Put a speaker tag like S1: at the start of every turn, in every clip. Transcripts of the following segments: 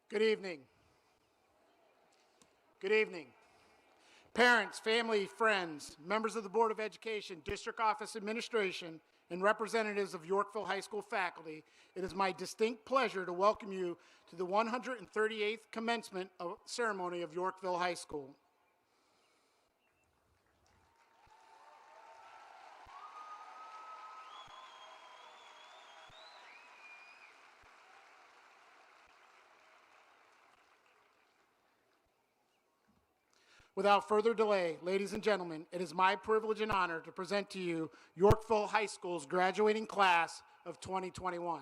S1: Good evening. Good evening. Parents, family, friends, members of the Board of Education, District Office Administration, and representatives of Yorkville High School faculty, it is my distinct pleasure to welcome you to the 138th commencement ceremony of Yorkville High School. Without further delay, ladies and gentlemen, it is my privilege and honor to present to you Yorkville High School's graduating class of 2021.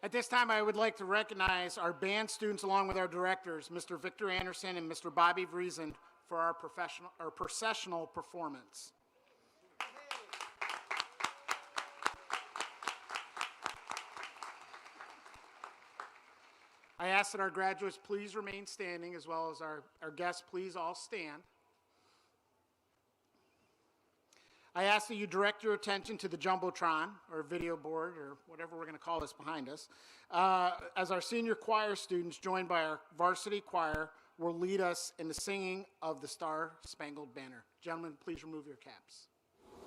S1: At this time, I would like to recognize our band students along with our directors, Mr. Victor Anderson and Mr. Bobby Vriesen, for our processional performance. I ask that our graduates please remain standing, as well as our guests please all stand. I ask that you direct your attention to the Jumbotron, or video board, or whatever we're going to call this behind us, as our senior choir students, joined by our varsity choir, will lead us in the singing of the Star-Spangled Banner. Gentlemen, please remove your caps.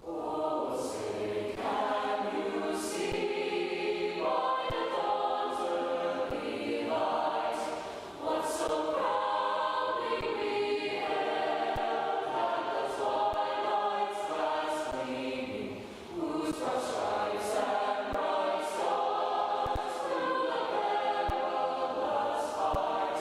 S1: Oh, say, can you see by the dawn's early light what so proudly we hailed at the twilight's last gleaming, whose broad stripes and bright stars through the perilous fight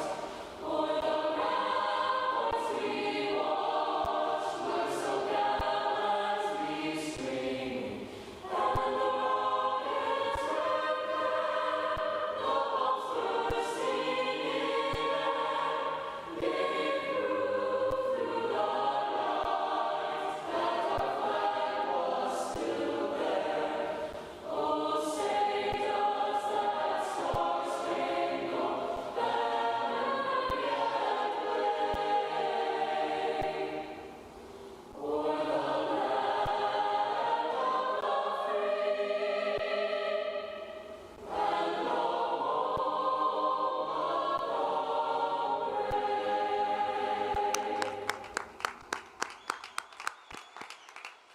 S1: o'er the ramparts we watched were so gallantly streaming, and the rockets red glare, the bombs bursting in air, giving proof through the night that our flag was still there. Oh, say does that star-spangled banner yet wave o'er the land of the free and the home of the brave?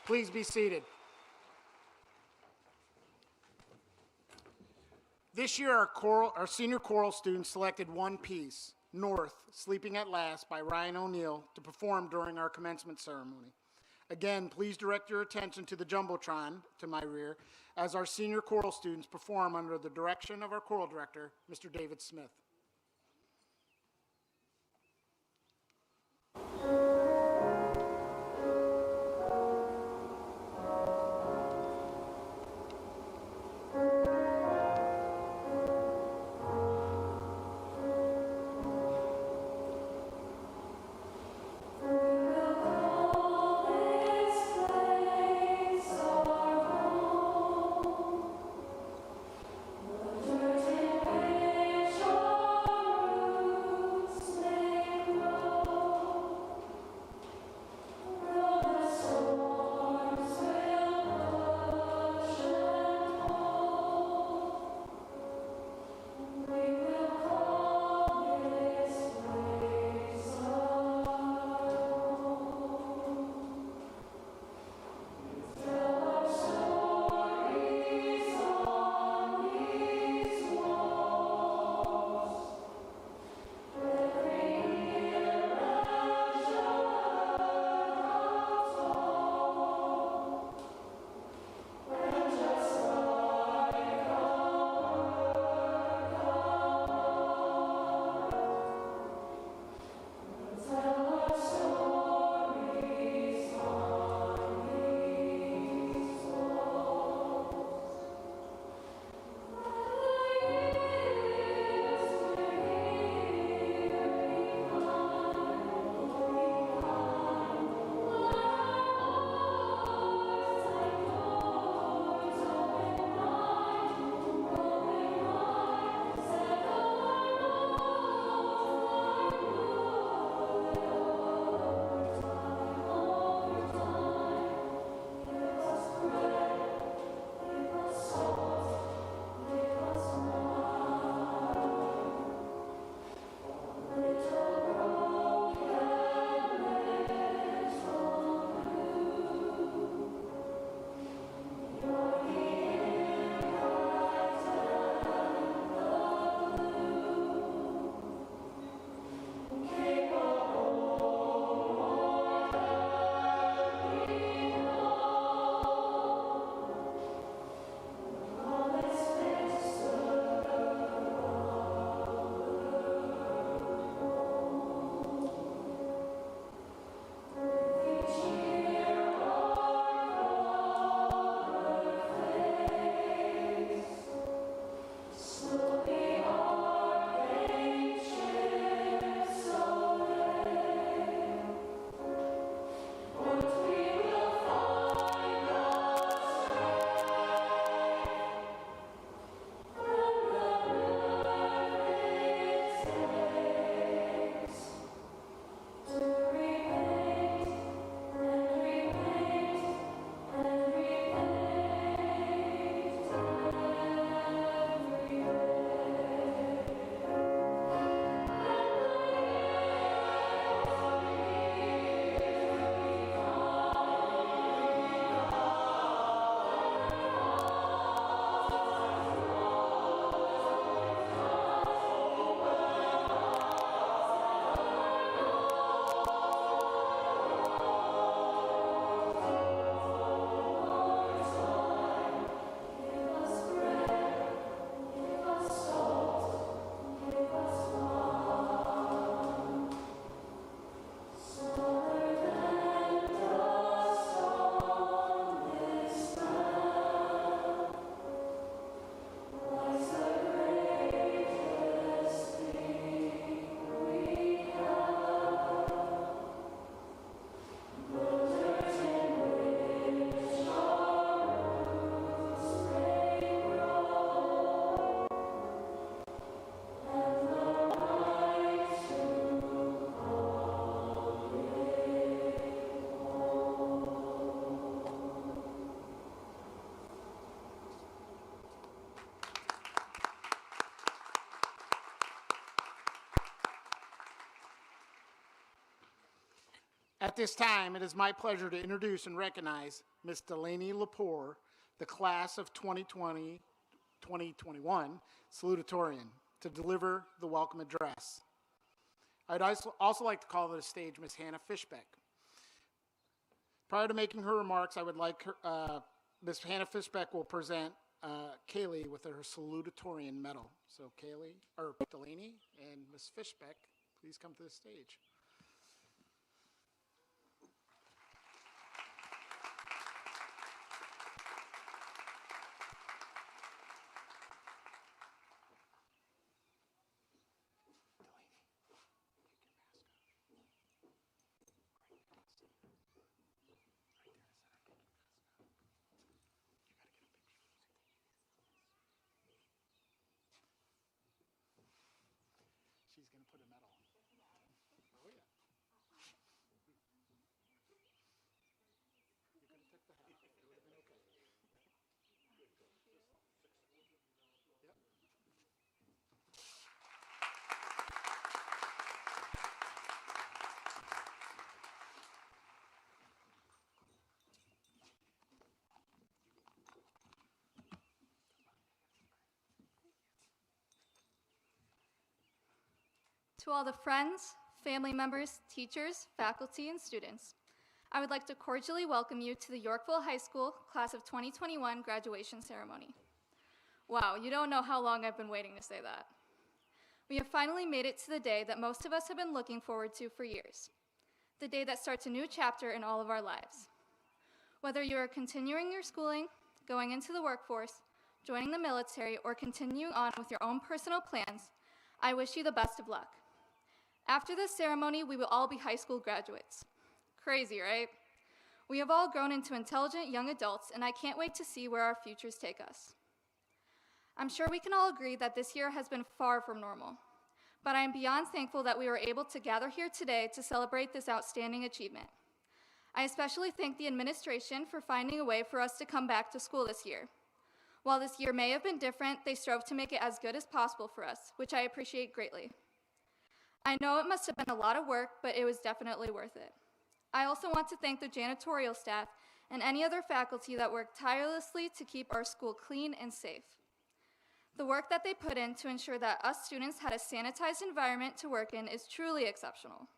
S1: Please be seated. This year, our senior choral students selected one piece, North, Sleeping at Last by Ryan O'Neill, to perform during our commencement ceremony. Again, please direct your attention to the Jumbotron to my rear as our senior choral students perform under the direction of our choral director, Mr. David Smith.
S2: Dirty picture
S1: At this time, it is my pleasure to introduce and recognize Ms. Delaney Lepore, the class of 2020-2021 salutatorian, to deliver the welcome address. I'd also like to call to the stage Ms. Hannah Fishbeck. Prior to making her remarks, I would like her, Ms. Hannah Fishbeck will present Kaylee with her salutatorian medal. So Kaylee, or Delaney and Ms. Fishbeck, please come to the stage. She's going to put a medal. Oh, yeah. You could have took the hat. It would have been okay. Yep.
S2: To all the friends, family members, teachers, faculty, and students, I would like to cordially welcome you to the Yorkville High School Class of 2021 graduation ceremony. Wow, you don't know how long I've been waiting to say that. We have finally made it to the day that most of us have been looking forward to for years, the day that starts a new chapter in all of our lives. Whether you are continuing your schooling, going into the workforce, joining the military, or continuing on with your own personal plans, I wish you the best of luck. After this ceremony, we will all be high school graduates. Crazy, right? We have all grown into intelligent young adults, and I can't wait to see where our futures take us. I'm sure we can all agree that this year has been far from normal, but I am beyond thankful that we were able to gather here today to celebrate this outstanding achievement. I especially thank the administration for finding a way for us to come back to school this year. While this year may have been different, they strove to make it as good as possible for us, which I appreciate greatly. I know it must have been a lot of work, but it was definitely worth it. I also want to thank the janitorial staff and any other faculty that worked tirelessly to keep our school clean and safe. The work that they put in to ensure that us students had a sanitized environment to work in is truly exceptional.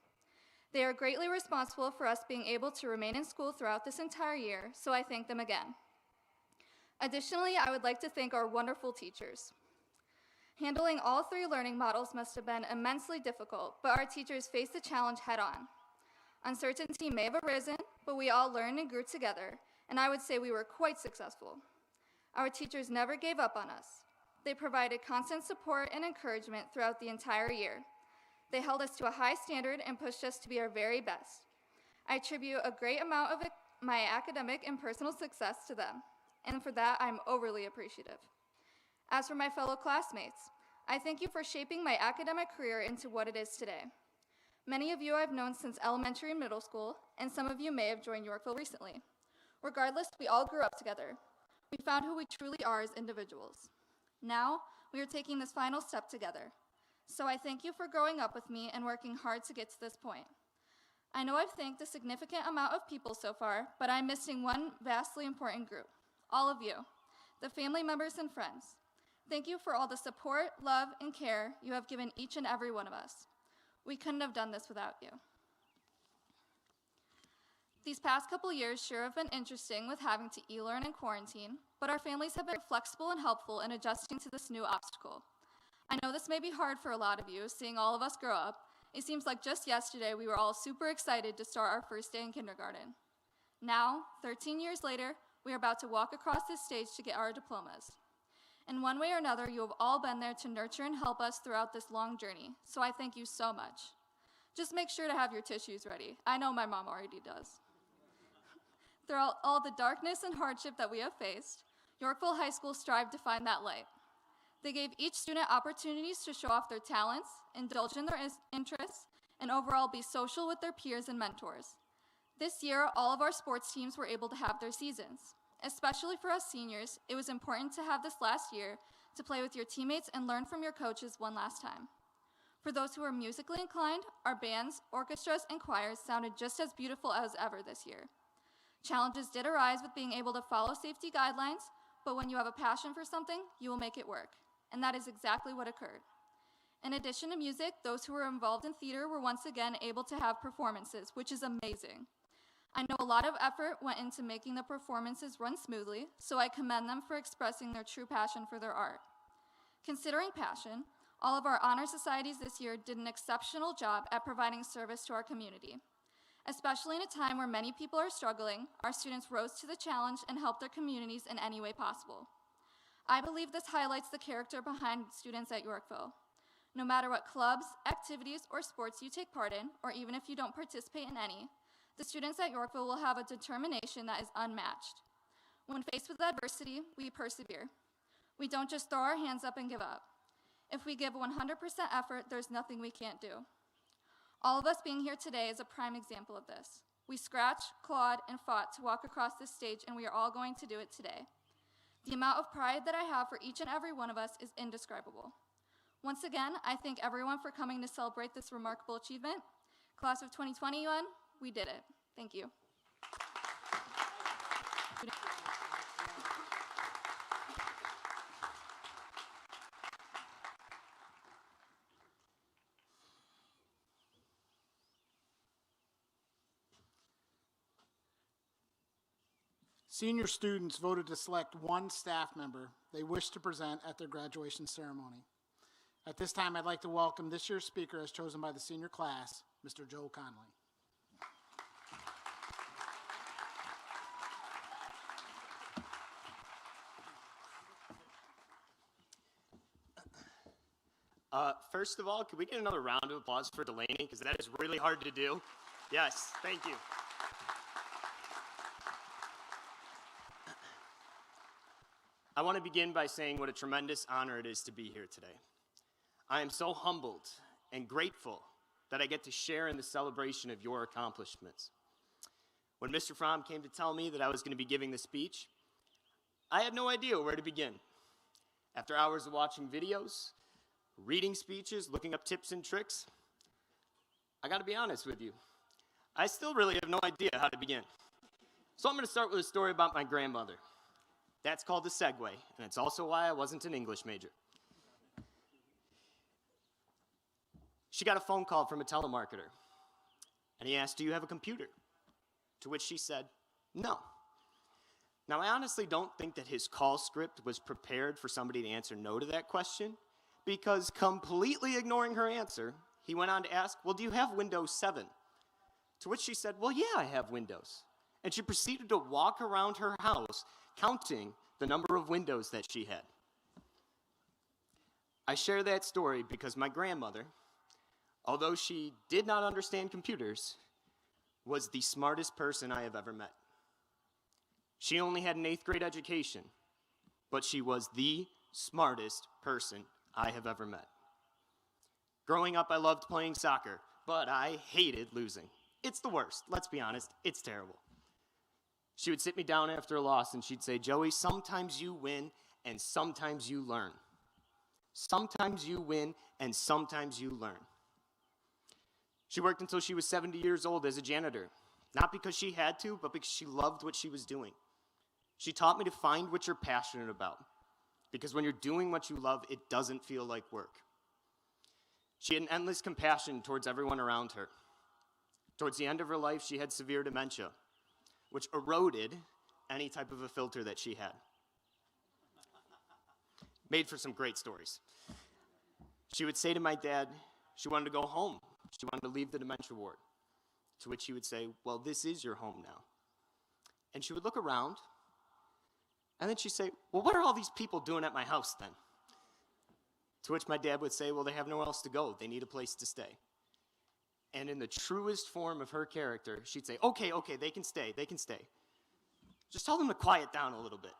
S2: They are greatly responsible for us being able to remain in school throughout this entire year, so I thank them again. Additionally, I would like to thank our wonderful teachers. Handling all three learning models must have been immensely difficult, but our teachers faced the challenge head-on. Uncertainty may have arisen, but we all learned and grew together, and I would say we were quite successful. Our teachers never gave up on us. They provided constant support and encouragement throughout the entire year. They held us to a high standard and pushed us to be our very best. I attribute a great amount of my academic and personal success to them, and for that, I'm overly appreciative. As for my fellow classmates, I thank you for shaping my academic career into what it is today. Many of you I've known since elementary and middle school, and some of you may have joined Yorkville recently. Regardless, we all grew up together. We found who we truly are as individuals. Now, we are taking this final step together. So I thank you for growing up with me and working hard to get to this point. I know I've thanked a significant amount of people so far, but I'm missing one vastly important group, all of you, the family members and friends. Thank you for all the support, love, and care you have given each and every one of us. We couldn't have done this without you. These past couple years sure have been interesting with having to e-learn and quarantine, but our families have been flexible and helpful in adjusting to this new obstacle. I know this may be hard for a lot of you, seeing all of us grow up. It seems like just yesterday we were all super excited to start our first day in kindergarten. Now, 13 years later, we are about to walk across this stage to get our diplomas. In one way or another, you have all been there to nurture and help us throughout this long journey, so I thank you so much. Just make sure to have your tissues ready. I know my mom already does. Throughout all the darkness and hardship that we have faced, Yorkville High School strived to find that light. They gave each student opportunities to show off their talents, indulge in their interests, and overall be social with their peers and mentors. This year, all of our sports teams were able to have their seasons. Especially for us seniors, it was important to have this last year to play with your teammates and learn from your coaches one last time. For those who are musically inclined, our bands, orchestras, and choirs sounded just as beautiful as ever this year. Challenges did arise with being able to follow safety guidelines, but when you have a passion for something, you will make it work. And that is exactly what occurred. In addition to music, those who were involved in theater were once again able to have performances, which is amazing. I know a lot of effort went into making the performances run smoothly, so I commend them for expressing their true passion for their art. Considering passion, all of our honor societies this year did an exceptional job at providing service to our community. Especially in a time where many people are struggling, our students rose to the challenge and helped their communities in any way possible. I believe this highlights the character behind students at Yorkville. No matter what clubs, activities, or sports you take part in, or even if you don't participate in any, the students at Yorkville will have a determination that is unmatched. When faced with adversity, we persevere. We don't just throw our hands up and give up. If we give 100% effort, there's nothing we can't do. All of us being here today is a prime example of this. We scratched, clawed, and fought to walk across this stage, and we are all going to do it today. The amount of pride that I have for each and every one of us is indescribable. Once again, I thank everyone for coming to celebrate this remarkable achievement. Class of 2021, we did it. Thank you.
S1: Senior students voted to select one staff member they wish to present at their graduation ceremony. At this time, I'd like to welcome this year's speaker as chosen by the senior class, Mr. Joe Conley.
S3: First of all, could we get another round of applause for Delaney? Because that is really hard to do. Yes, thank you. I want to begin by saying what a tremendous honor it is to be here today. I am so humbled and grateful that I get to share in the celebration of your accomplishments. When Mr. Fromm came to tell me that I was going to be giving the speech, I had no idea where to begin. After hours of watching videos, reading speeches, looking up tips and tricks, I got to be honest with you, I still really have no idea how to begin. So I'm going to start with a story about my grandmother. That's called a segue, and it's also why I wasn't an English major. She got a phone call from a telemarketer, and he asked, "Do you have a computer?" To which she said, "No." Now, I honestly don't think that his call script was prepared for somebody to answer no to that question, because completely ignoring her answer, he went on to ask, "Well, do you have Windows 7? To which she said, "Well, yeah, I have Windows." And she proceeded to walk around her house counting the number of windows that she had. I share that story because my grandmother, although she did not understand computers, was the smartest person I have ever met. She only had an 8th grade education, but she was the smartest person I have ever met. Growing up, I loved playing soccer, but I hated losing. It's the worst, let's be honest, it's terrible. She would sit me down after a loss and she'd say, "Joey, sometimes you win and sometimes you learn. Sometimes you win and sometimes you learn." She worked until she was 70 years old as a janitor, not because she had to, but because she loved what she was doing. She taught me to find what you're passionate about, because when you're doing what you love, it doesn't feel like work. She had an endless compassion towards everyone around her. Towards the end of her life, she had severe dementia, which eroded any type of a filter that she had. Made for some great stories. She would say to my dad, she wanted to go home. She wanted to leave the dementia ward. To which he would say, "Well, this is your home now." And she would look around, and then she'd say, "Well, what are all these people doing at my house then?" To which my dad would say, "Well, they have nowhere else to go. They need a place to stay." And in the truest form of her character, she'd say, okay, they can stay. Just tell them to quiet down a little bit."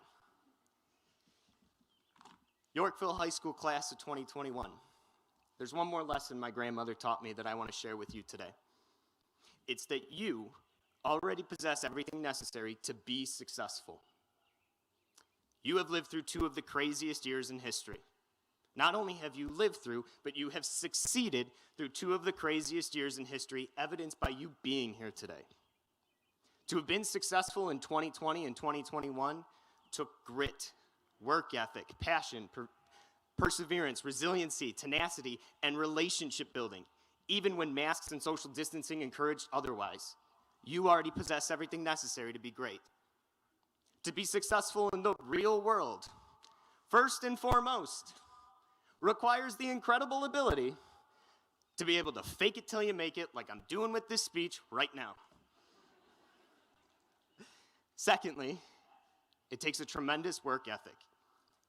S3: Yorkville High School class of 2021. There's one more lesson my grandmother taught me that I want to share with you today. It's that you already possess everything necessary to be successful. You have lived through 2 of the craziest years in history. Not only have you lived through, but you have succeeded through two of the craziest years in history, evidenced by you being here today. To have been successful in 2020 and 2021 took grit, work ethic, passion, perseverance, resiliency, tenacity, and relationship building, even when masks and social distancing encouraged otherwise. You already possess everything necessary to be great. To be successful in the real world, first and foremost, requires the incredible ability to be able to fake it till you make it, like I'm doing with this speech right now. Secondly, it takes a tremendous work ethic,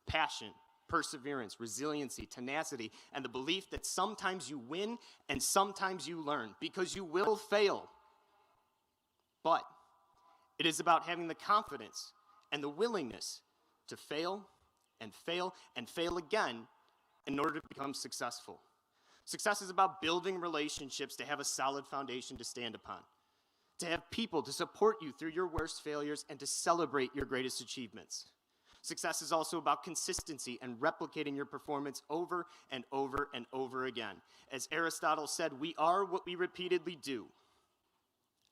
S3: passion, perseverance, resiliency, tenacity, and the belief that sometimes you win and sometimes you learn, because you will fail. But it is about having the confidence and the willingness to fail and fail and fail again in order to become successful. Success is about building relationships to have a solid foundation to stand upon, to have people to support you through your worst failures and to celebrate your greatest achievements. Success is also about consistency and replicating your performance over and over and over again. As Aristotle said, we are what we repeatedly do.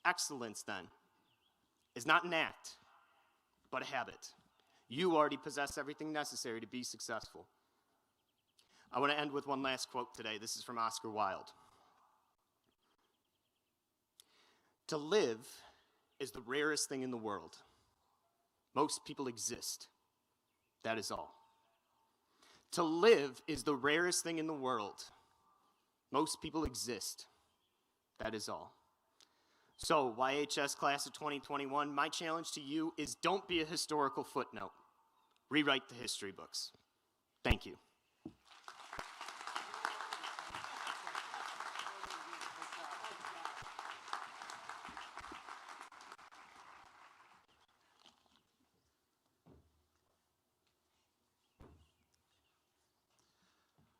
S3: Excellence, then, is not an act, but a habit. You already possess everything necessary to be successful. I want to end with one last quote today. This is from Oscar Wilde. To live is the rarest thing in the world. Most people exist. That is all. To live is the rarest thing in the world. Most people exist. That is all. So, YHS class of 2021, my challenge to you is don't be a historical footnote. Rewrite the history books. Thank you.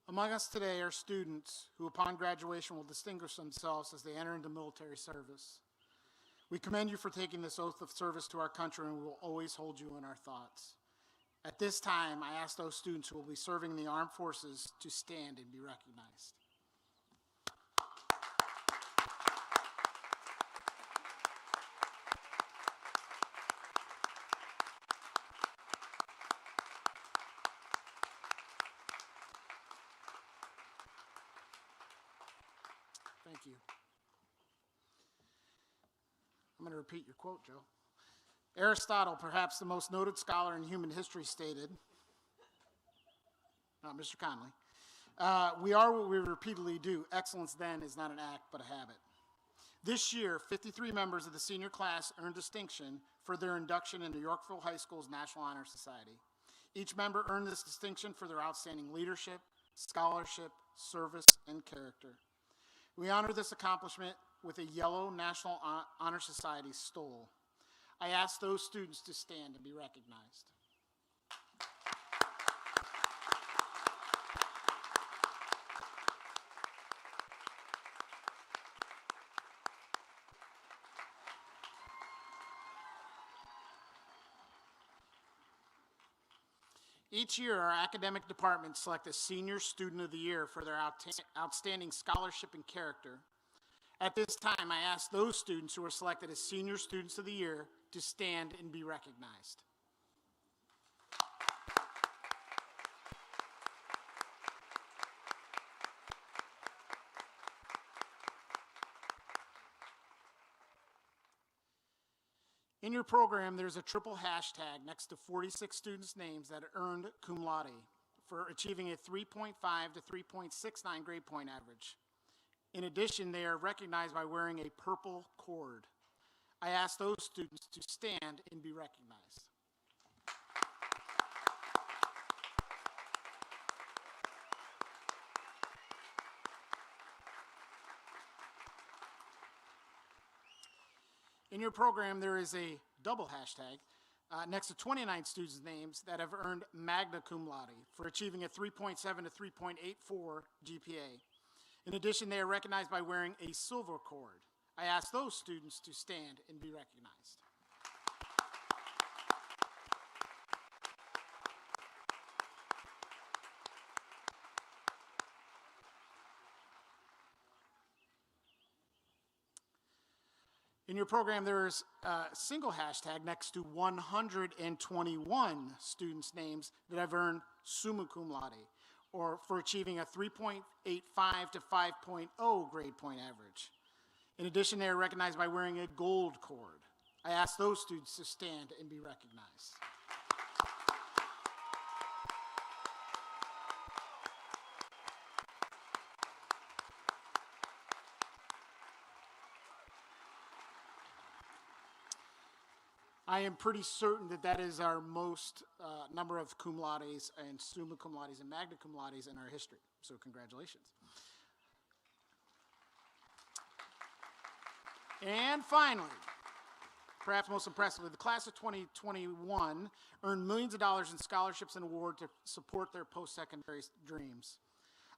S1: Among us today are students who, upon graduation, will distinguish themselves as they enter into military service. We commend you for taking this oath of service to our country, and we will always hold you in our thoughts. At this time, I ask those students who will be serving in the armed forces to stand and be recognized. Thank you. I'm going to repeat your quote, Joe. Aristotle, perhaps the most noted scholar in human history, stated, not Mr. Conley, we are what we repeatedly do. Excellence, then, is not an act, but a habit. This year, 53 members of the senior class earned distinction for their induction into Yorkville High School's National Honor Society. Each member earned this distinction for their outstanding leadership, scholarship, service, and character. We honor this accomplishment with a yellow National Honor Society stole. I ask those students to stand and be recognized. Each year, our academic departments select a Senior Student of the Year for their outstanding scholarship and character. At this time, I ask those students who are selected as Senior Students of the Year to stand and be recognized. In your program, there's a triple hashtag next to 46 students' names that earned cum laude for achieving a 3.5 to 3.69 grade point average. In addition, they are recognized by wearing a purple cord. I ask those students to stand and be recognized. In your program, there is a double hashtag next to 29 students' names that have earned magna cum laude for achieving a 3.7 to 3.84 GPA. In addition, they are recognized by wearing a silver cord. I ask those students to stand and be recognized. In your program, there's a single hashtag next to 121 students' names that have earned summa cum laude, or for achieving a 3.85 to 5.0 grade point average. In addition, they are recognized by wearing a gold cord. I ask those students to stand and be recognized. I am pretty certain that that is our most number of cum laudes and summa cum laudes and magna cum laudes in our history. So congratulations. And finally, perhaps most impressively, the class of 2021 earned millions of dollars in scholarships and awards to support their post-secondary dreams.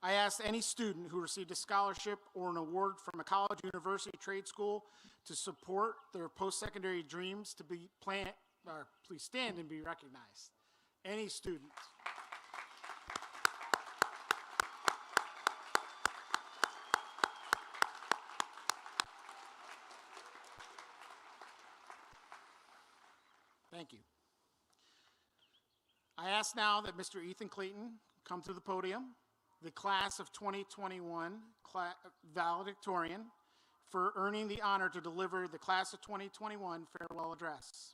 S1: I ask any student who received a scholarship or an award from a college, university, trade school to support their post-secondary dreams to be please stand and be recognized. Any student. Thank you. I ask now that Mr. Ethan Clayton come to the podium, the class of 2021 valedictorian, for earning the honor to deliver the class of 2021 farewell address.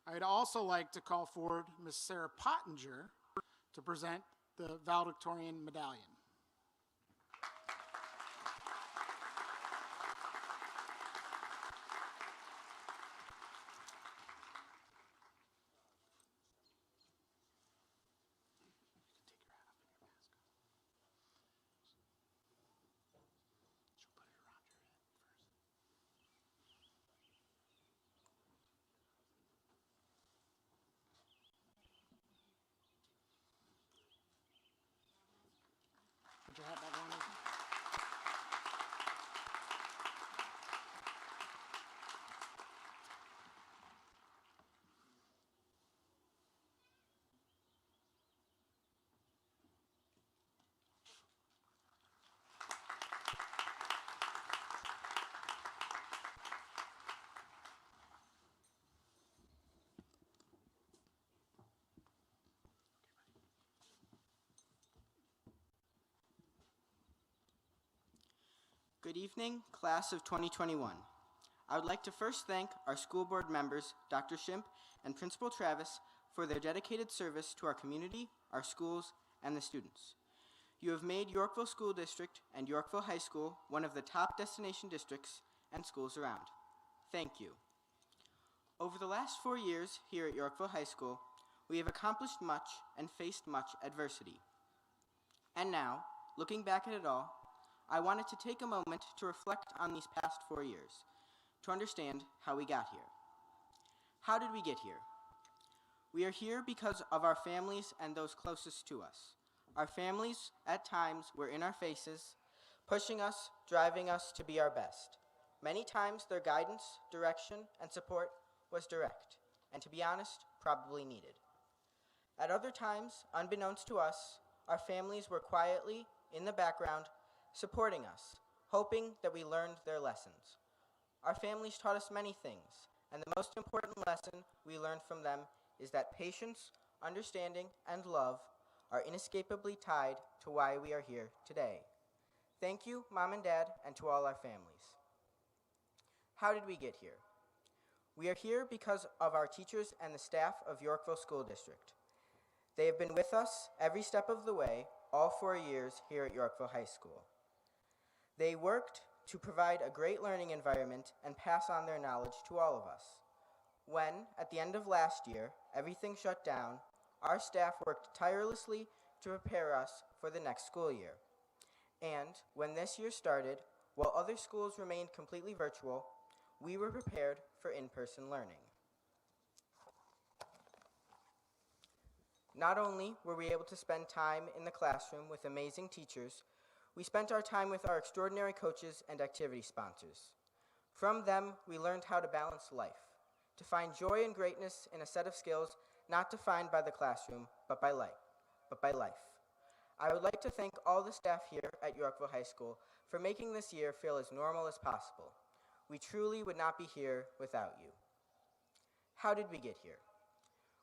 S1: I'd also like to call forward Ms. Sarah Pottinger to present the valedictorian medallion. Put your hat back on. Ethan.
S4: Good evening, class of 2021. I would like to first thank our school board members, Dr. Shimp and Principal Travis, for their dedicated service to our community, our schools, and the students. You have made Yorkville School District and Yorkville High School one of the top destination districts and schools around. Thank you. Over the last 4 years here at Yorkville High School, we have accomplished much and faced much adversity. And now, looking back at it all, I wanted to take a moment to reflect on these past 4 years, to understand how we got here. How did we get here? We are here because of our families and those closest to us. Our families, at times, were in our faces, pushing us, driving us to be our best. Many times, their guidance, direction, and support was direct, and to be honest, probably needed. At other times, unbeknownst to us, our families were quietly, in the background, supporting us, hoping that we learned their lessons. Our families taught us many things, and the most important lesson we learned from them is that patience, understanding, and love are inescapably tied to why we are here today. Thank you, Mom and Dad, and to all our families. How did we get here? We are here because of our teachers and the staff of Yorkville School District. They have been with us every step of the way, all 4 years here at Yorkville High School. They worked to provide a great learning environment and pass on their knowledge to all of us. When, at the end of last year, everything shut down, our staff worked tirelessly to prepare us for the next school year. And when this year started, while other schools remained completely virtual, we were prepared for in-person learning. Not only were we able to spend time in the classroom with amazing teachers, we spent our time with our extraordinary coaches and activity sponsors. From them, we learned how to balance life, to find joy and greatness in a set of skills not defined by the classroom, but by life. I would like to thank all the staff here at Yorkville High School for making this year feel as normal as possible. We truly would not be here without you. How did we get here?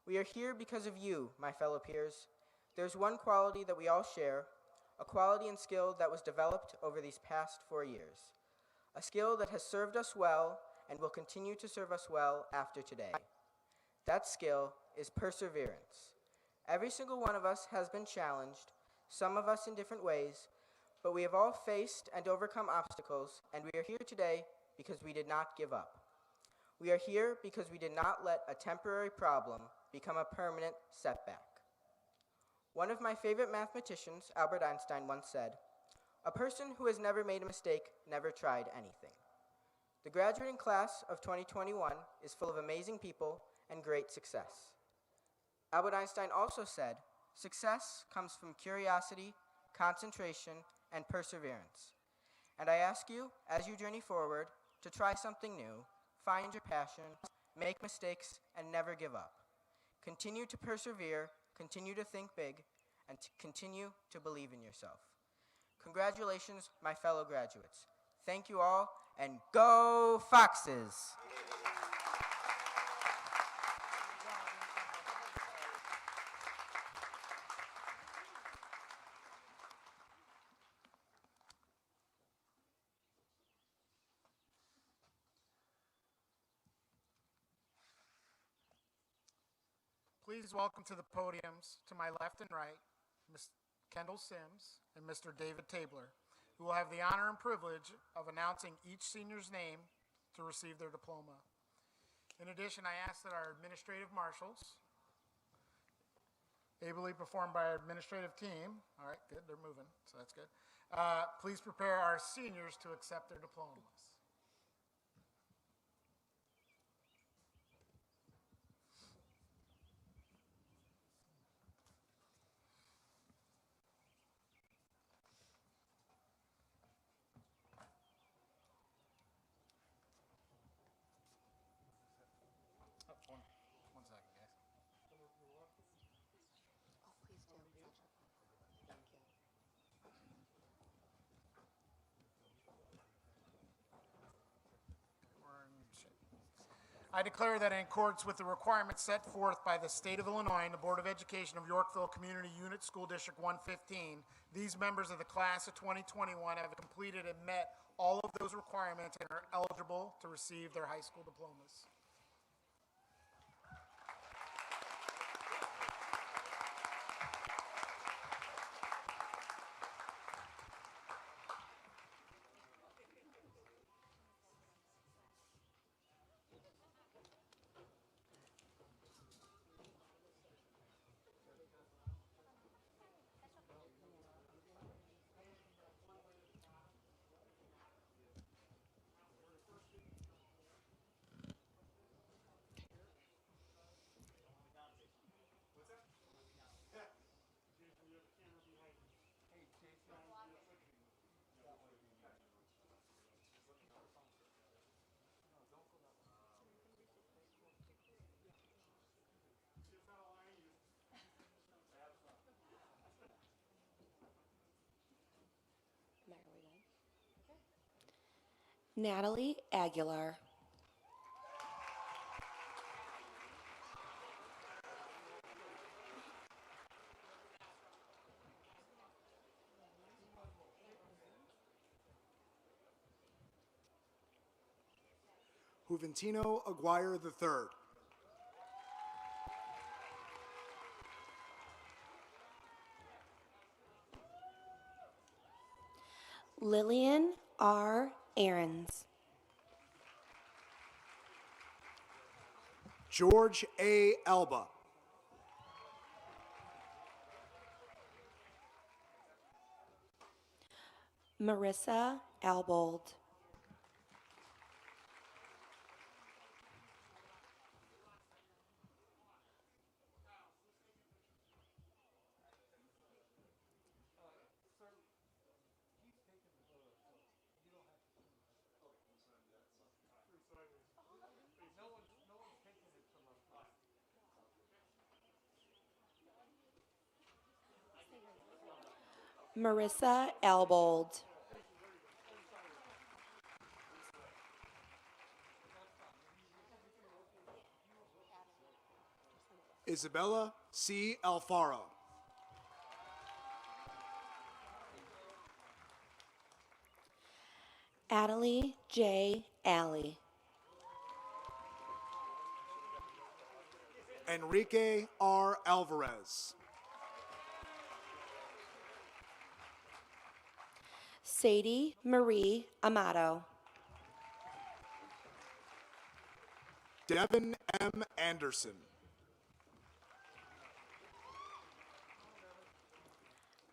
S4: We are here because of you, my fellow peers. There's one quality that we all share, a quality and skill that was developed over these past 4 years, a skill that has served us well and will continue to serve us well after today. That skill is perseverance. Every single one of us has been challenged, some of us in different ways, but we have all faced and overcome obstacles, and we are here today because we did not give up. We are here because we did not let a temporary problem become a permanent setback. One of my favorite mathematicians, Albert Einstein, once said, "A person who has never made a mistake never tried anything." The graduating class of 2021 is full of amazing people and great success. Albert Einstein also said, "Success comes from curiosity, concentration, and perseverance." And I ask you, as you journey forward, to try something new, find your passion, make mistakes, and never give up. Continue to persevere, continue to think big, and to continue to believe in yourself. Congratulations, my fellow graduates. Thank you all, and go Foxes!
S1: Please welcome to the podiums, to my left and right, Ms. Kendall Sims and Mr. David Tabler, who will have the honor and privilege of announcing each senior's name to receive their diploma. In addition, I ask that our administrative marshals, ably performed by our administrative team, all right, good, they're moving, so that's good, please prepare our seniors to accept their diplomas. One second, guys. I declare that in accordance with the requirements set forth by the State of Illinois and the Board of Education of Yorkville Community Unit School District 115, these members of the class of 2021 have completed and met all of those requirements and are eligible to receive their high school diplomas.
S5: Natalie Aguilar.
S6: Juventino Aguirre III.
S5: Lillian R. Ahrens.
S6: George A. Elba.
S5: Marissa Albold. Marissa Albold.
S6: Isabella C. Alfaro.
S5: Adelie J. Alley.
S6: Enrique R. Alvarez.
S5: Sadie Marie Amato.
S6: Devin M. Anderson.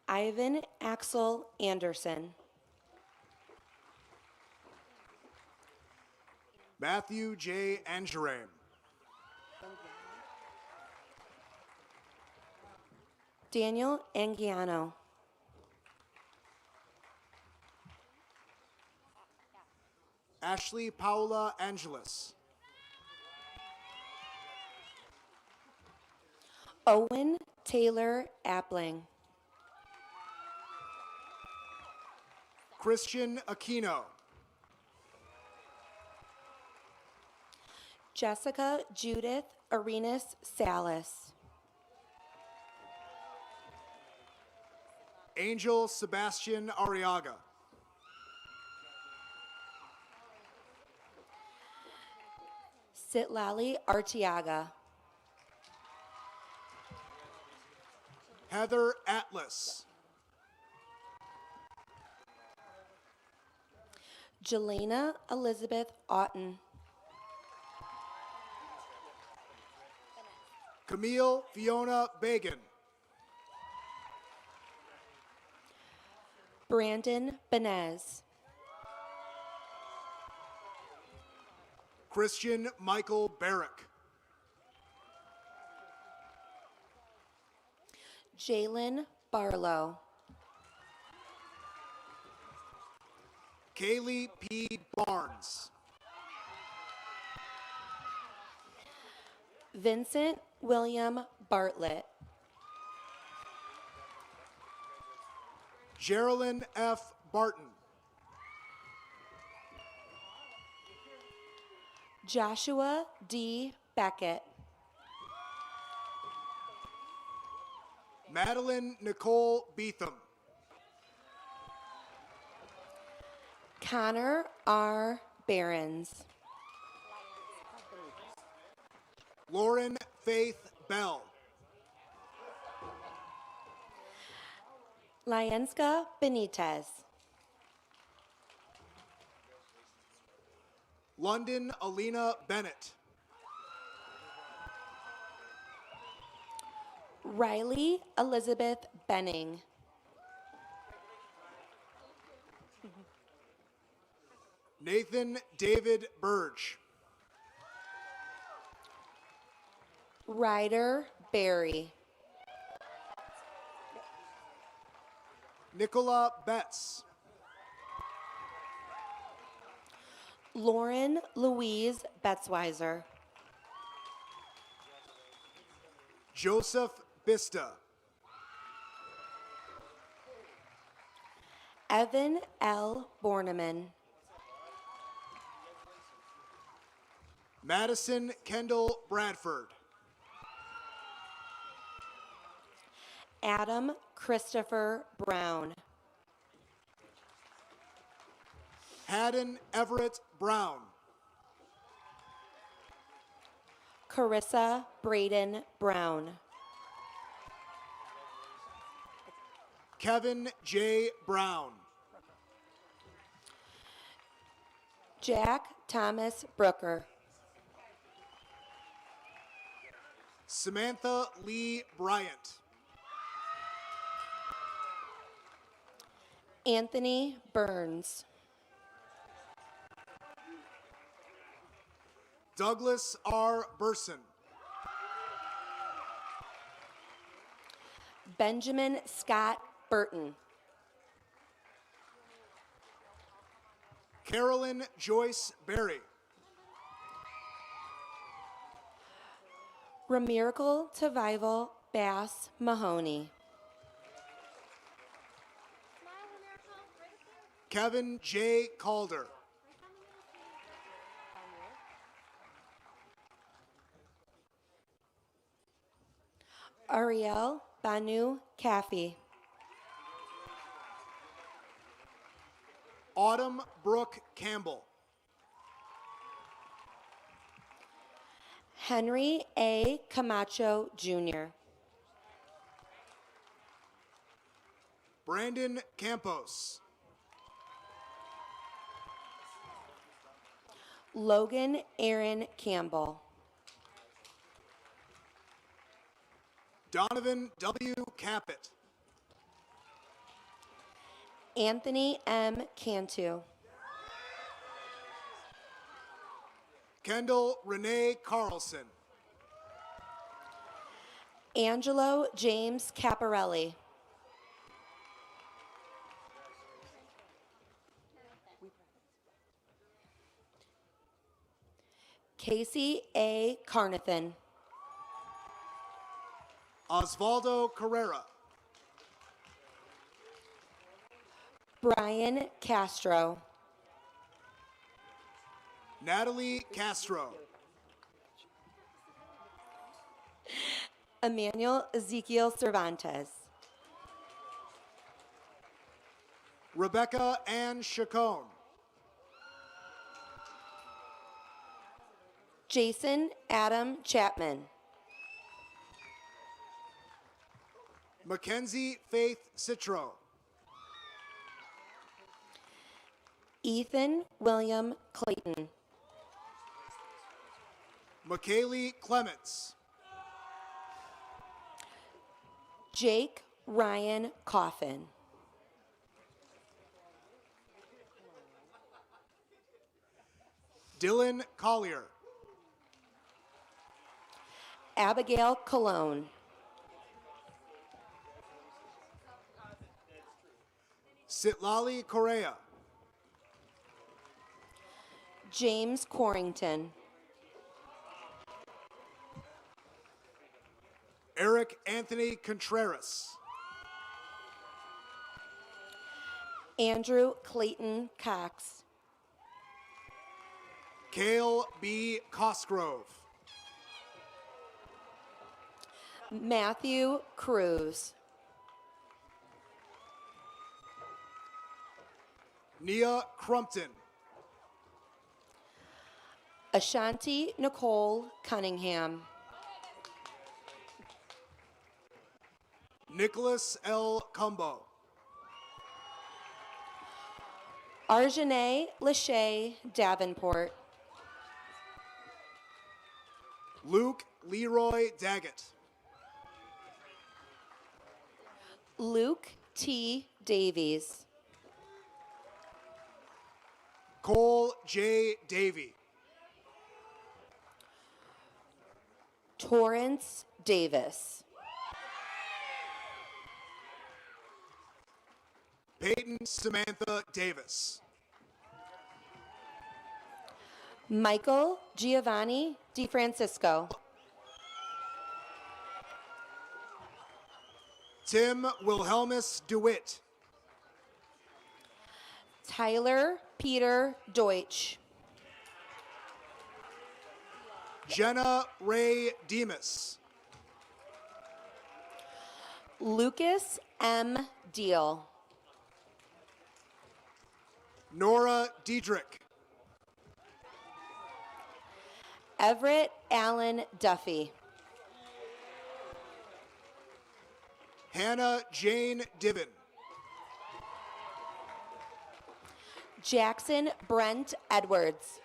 S5: Ivan Axel Anderson.
S6: Matthew J. Angeram.
S5: Daniel Angiano.
S6: Ashley Paula Angeles.
S5: Owen Taylor Appling.
S6: Christian Aquino.
S5: Jessica Judith Arenas Salas.
S6: Angel Sebastian Arriaga.
S5: Sitlali Artiaga.
S6: Heather Atlas.
S5: Jelena Elizabeth Otten.
S6: Camille Fiona Bagan.
S5: Brandon Benez.
S6: Christian Michael Barrick.
S5: Jalen Barlow.
S6: Kaylee P. Barnes.
S5: Vincent William Bartlett.
S6: Geraldine F. Barton.
S5: Joshua D. Beckett.
S6: Madeline Nicole Beetham.
S5: Connor R. Behrens.
S6: Lauren Faith Bell.
S5: Lyenska Benitez.
S6: London Alina Bennett.
S5: Riley Elizabeth Benning.
S6: Nathan David Burge.
S5: Ryder Berry.
S6: Nicola Betts.
S5: Lauren Louise Betzweiser.
S6: Joseph Bista.
S5: Evan L. Borneman.
S6: Madison Kendall Bradford.
S5: Adam Christopher Brown.
S6: Haddon Everett Brown.
S5: Carissa Braden Brown.
S6: Kevin J. Brown.
S5: Jack Thomas Brooker.
S6: Samantha Lee Bryant.
S5: Anthony Burns.
S6: Douglas R. Burson.
S5: Benjamin Scott Burton.
S6: Carolyn Joyce Berry.
S5: Ramiracle Tavival Bass Mahoney.
S6: Kevin J. Calder.
S5: Ariel Banu Kafi.
S6: Autumn Brooke Campbell.
S5: Henry A. Camacho Jr.
S6: Brandon Campos.
S5: Logan Aaron Campbell.
S6: Donovan W. Caput.
S5: Anthony M. Cantu.
S6: Kendall Renee Carlson.
S5: Angelo James Caparelli. Casey A. Carnathan.
S6: Osvaldo Carrera.
S5: Brian Castro.
S6: Natalie Castro.
S5: Emmanuel Ezekiel Cervantes.
S6: Rebecca Ann Chacon.
S5: Jason Adam Chapman.
S6: Mackenzie Faith Citro.
S5: Ethan William Clayton.
S6: McKaylee Clements.
S5: Jake Ryan Coffin.
S6: Dylan Collier.
S5: Abigail Cologne.
S6: Sitlali Correa.
S5: James Corrington.
S6: Eric Anthony Contreras.
S5: Andrew Clayton Cox.
S6: Cale B. Cosgrove.
S5: Matthew Cruz.
S6: Nia Crumpton.
S5: Ashanti Nicole Cunningham.
S6: Nicholas L. Cumbo.
S5: Arjane Lachey Davenport.
S6: Luke Leroy Daggett.
S5: Luke T. Davies.
S6: Cole J. Davy.
S5: Torrance Davis.
S6: Peyton Samantha Davis.
S5: Michael Giovanni DeFrancisco.
S6: Tim Wilhelmus DeWitt.
S5: Tyler Peter Deutsch.
S6: Jenna Ray Demas.
S5: Lucas M. Deal.
S6: Nora Diedrich.
S5: Everett Allen Duffy.
S6: Hannah Jane Diven.
S5: Jackson Brent Edwards.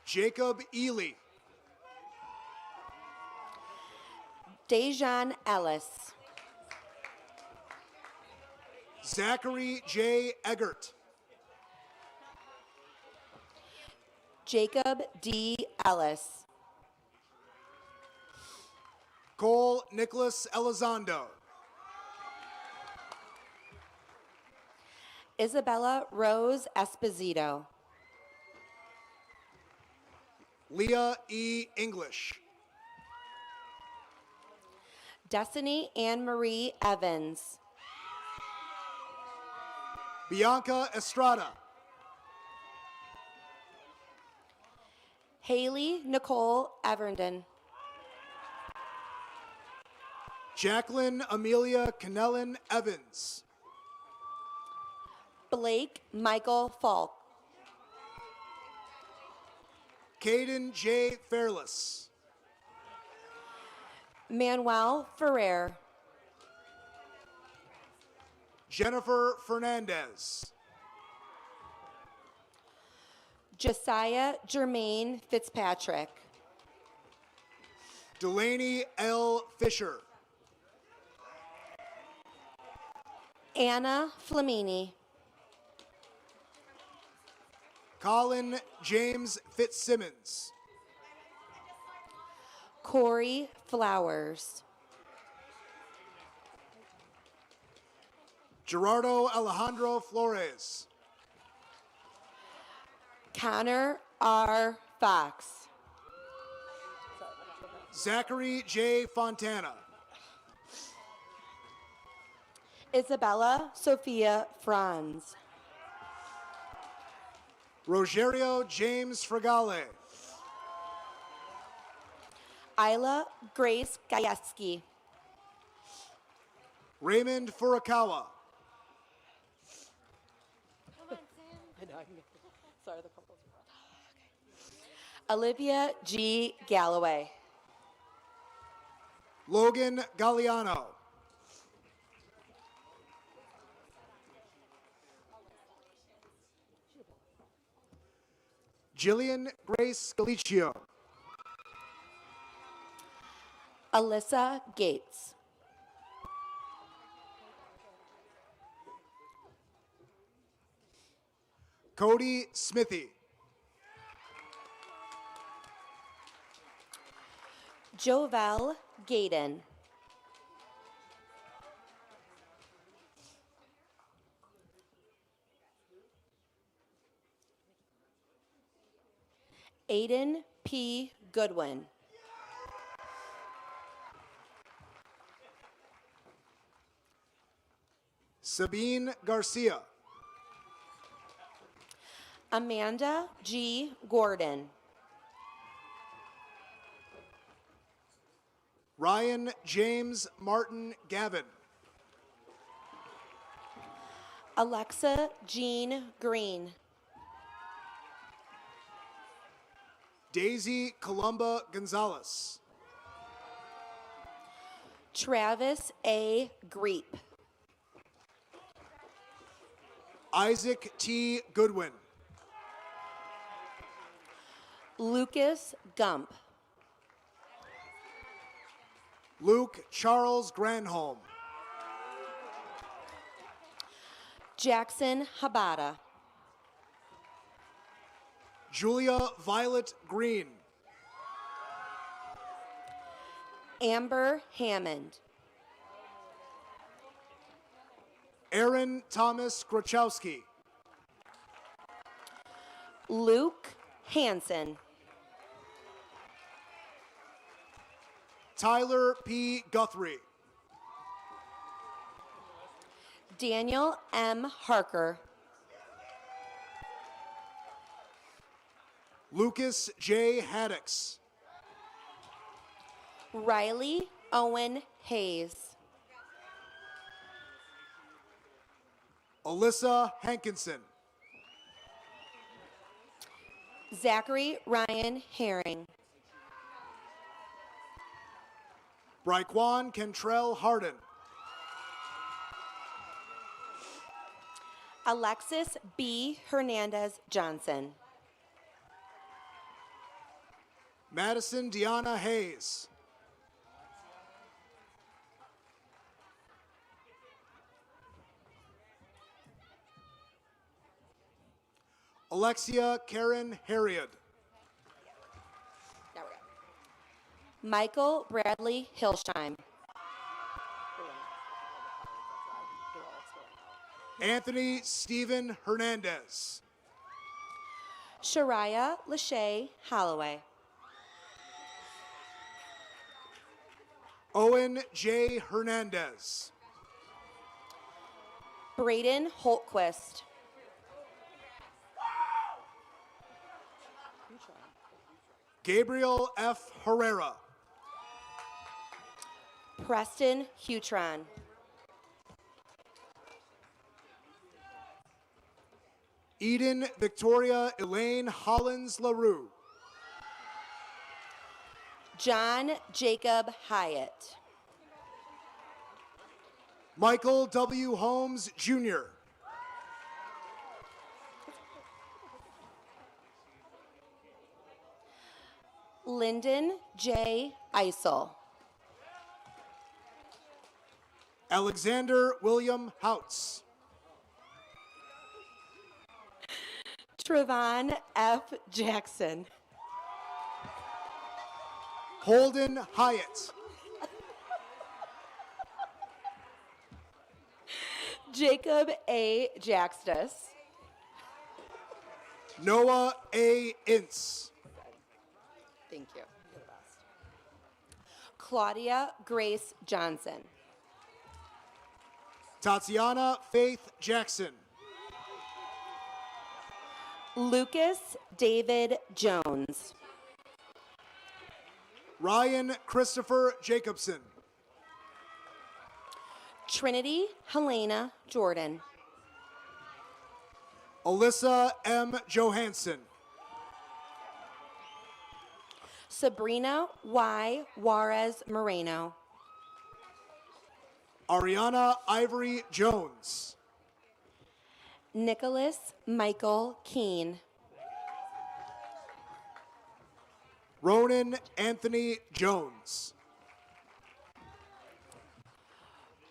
S6: Jacob Ely.
S5: Dejan Ellis.
S6: Zachary J. Eggert.
S5: Jacob D. Ellis.
S6: Cole Nicholas Elizondo.
S5: Isabella Rose Esposito.
S6: Leah E. English.
S5: Destiny Anne Marie Evans.
S6: Bianca Estrada.
S5: Haley Nicole Evernden.
S6: Jacqueline Amelia Cannellin Evans.
S5: Blake Michael Falk.
S6: Caden J. Fairless.
S5: Manuel Ferrer.
S6: Jennifer Fernandez.
S5: Josiah Jermaine Fitzpatrick.
S6: Delaney L. Fisher.
S5: Anna Flamini.
S6: Colin James Fitzsimmons.
S5: Corey Flowers.
S6: Gerardo Alejandro Flores.
S5: Connor R. Fox.
S6: Zachary J. Fontana.
S5: Isabella Sophia Franz.
S6: Rogerio James Fragale.
S5: Isla Grace Gajewski.
S6: Raymond Furukawa.
S5: Olivia G. Galloway.
S6: Logan Galliano. Jillian Grace Galicio.
S5: Alyssa Gates.
S6: Cody Smithy.
S5: Jovel Gaydon. Aiden P. Goodwin.
S6: Sabine Garcia.
S5: Amanda G. Gordon.
S6: Ryan James Martin Gavin.
S5: Alexa Jean Green.
S6: Daisy Columba Gonzalez.
S5: Travis A. Greep.
S6: Isaac T. Goodwin.
S5: Lucas Gump.
S6: Luke Charles Granholm.
S5: Jackson Habata.
S6: Julia Violet Green.
S5: Amber Hammond.
S6: Aaron Thomas Grochowski.
S5: Luke Hansen.
S6: Tyler P. Guthrie.
S5: Daniel M. Harker.
S6: Lucas J. Haddix.
S5: Riley Owen Hayes.
S6: Alyssa Hankinson.
S5: Zachary Ryan Herring.
S6: Bryquan Cantrell Harden.
S5: Alexis B. Hernandez Johnson.
S6: Madison Deanna Hayes. Alexia Karen Harriod.
S5: Michael Bradley Hilsheim.
S6: Anthony Stephen Hernandez.
S5: Shariah Lachey Holloway.
S6: Owen J. Hernandez.
S5: Braden Holtquist.
S6: Gabriel F. Herrera.
S5: Preston Hutron.
S6: Eden Victoria Elaine Hollins LaRue.
S5: John Jacob Hyatt.
S6: Michael W. Holmes Jr.
S5: Lyndon J. Isel.
S6: Alexander William Houts.
S5: Trevon F. Jackson.
S6: Holden Hyatt.
S5: Jacob A. Jaxtus.
S6: Noah A. Ince.
S5: Thank you. You're the best. Claudia Grace Johnson.
S6: Tatiana Faith Jackson.
S5: Lucas David Jones.
S6: Ryan Christopher Jacobson.
S5: Trinity Helena Jordan.
S6: Alyssa M. Johansson.
S5: Sabrina Y. Juarez Moreno.
S6: Ariana Ivory Jones.
S5: Nicholas Michael Keene.
S6: Ronan Anthony Jones.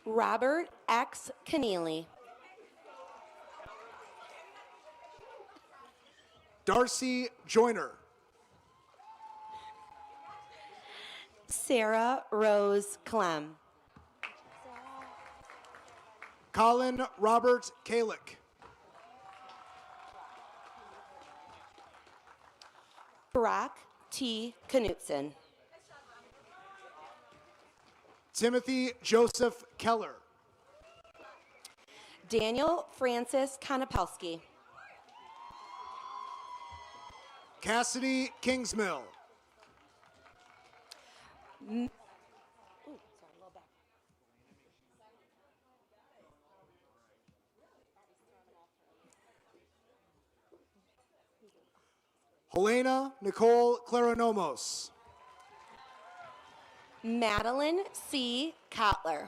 S5: Robert X. Keneally.
S6: Darcy Joyner.
S5: Sarah Rose Clem.
S6: Colin Robert Kalick.
S5: Brock T. Knutson.
S6: Timothy Joseph Keller.
S5: Daniel Francis Konopelski.
S6: Cassidy Kingsmill. Helena Nicole Claranomos.
S5: Madeline C. Kotler.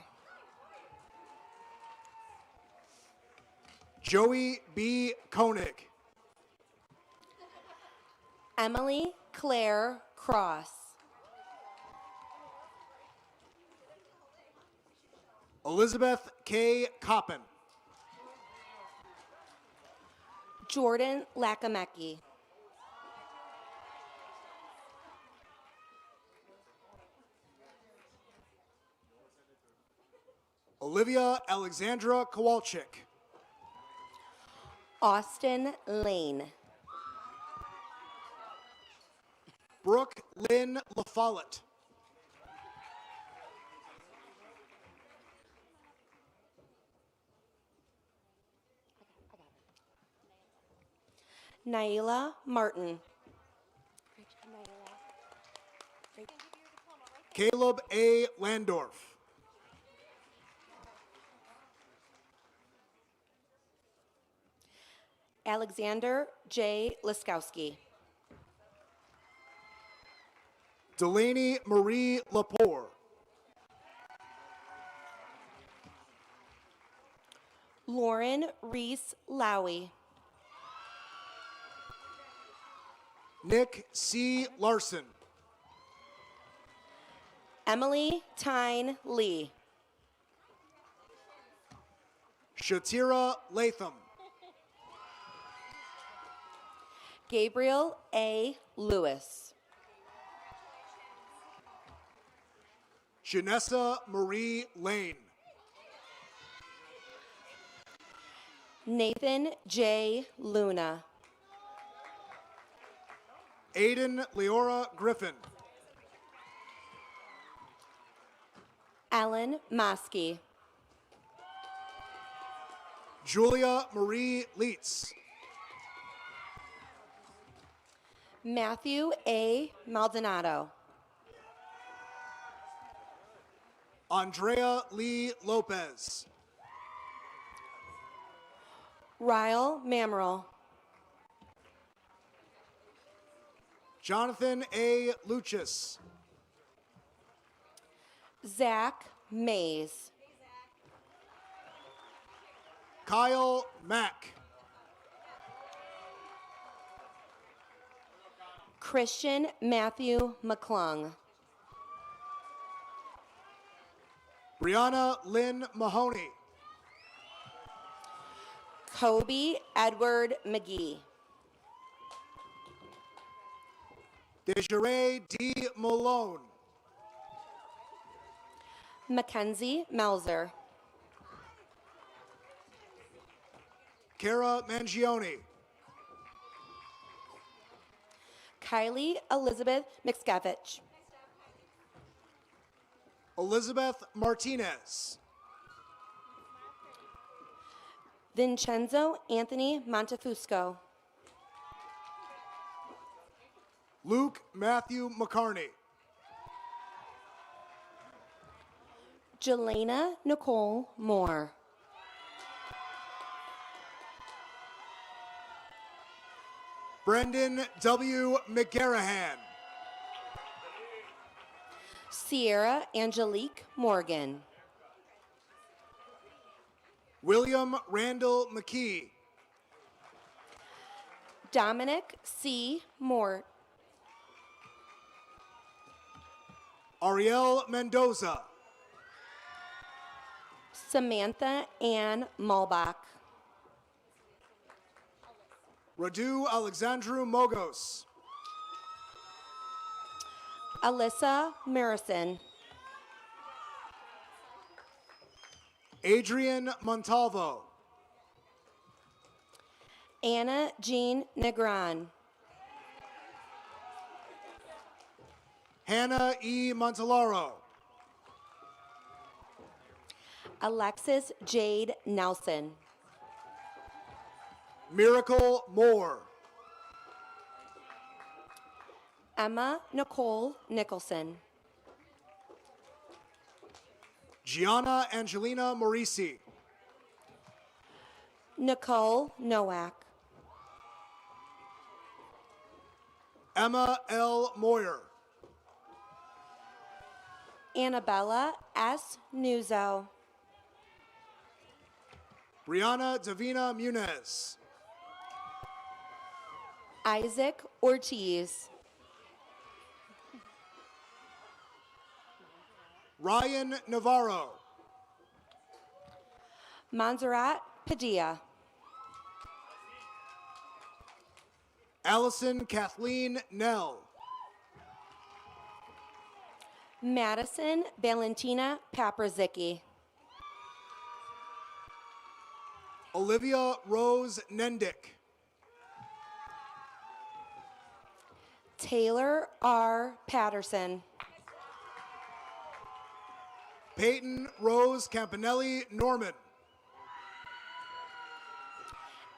S6: Joey B. Koenig.
S5: Emily Claire Cross.
S6: Elizabeth K. Coppin.
S5: Jordan Lakamecki.
S6: Olivia Alexandra Kowalczyk.
S5: Austin Lane.
S6: Brooke Lynn LaFollette.
S5: Naila Martin.
S6: Caleb A. Landorf.
S5: Alexander J. Liskowski.
S6: Delaney Marie Lepore.
S5: Lauren Reese Lowy.
S6: Nick C. Larson.
S5: Emily Tyne Lee.
S6: Shatira Latham.
S5: Gabriel A. Lewis.
S6: Janessa Marie Lane.
S5: Nathan J. Luna.
S6: Aiden Leora Griffin.
S5: Ellen Mosky.
S6: Julia Marie Leitz.
S5: Matthew A. Maldonado.
S6: Andrea Lee Lopez.
S5: Ryle Mamerl.
S6: Jonathan A. Luchis.
S5: Zach Mays.
S6: Kyle Mack.
S5: Christian Matthew McClung.
S6: Brianna Lynn Mahoney.
S5: Kobe Edward McGee.
S6: Desiree D. Malone.
S5: Mackenzie Melzer.
S6: Kara Mangione.
S5: Kylie Elizabeth Mixkevich.
S6: Elizabeth Martinez.
S5: Vincenzo Anthony Montefusco.
S6: Luke Matthew McCarney.
S5: Jelena Nicole Moore.
S6: Brendan W. McGarrahan.
S5: Sierra Angelique Morgan.
S6: William Randall McKee.
S5: Dominic C. Mort.
S6: Ariel Mendoza.
S5: Samantha Ann Mulbach.
S6: Radu Alexandru Mogos.
S5: Alyssa Marison.
S6: Adrian Montalvo.
S5: Anna Jean Negron.
S6: Hannah E. Montalaro.
S5: Alexis Jade Nelson.
S6: Miracle Moore.
S5: Emma Nicole Nicholson.
S6: Gianna Angelina Morisi.
S5: Nicole Nowak.
S6: Emma L. Moyer.
S5: Annabella S. Nuzzo.
S6: Brianna Davina Munez.
S5: Isaac Ortiz.
S6: Ryan Navarro.
S5: Montserrat Padilla.
S6: Allison Kathleen Nell.
S5: Madison Valentina Paprazicki.
S6: Olivia Rose Nendick.
S5: Taylor R. Patterson.
S6: Peyton Rose Campanelli Norman.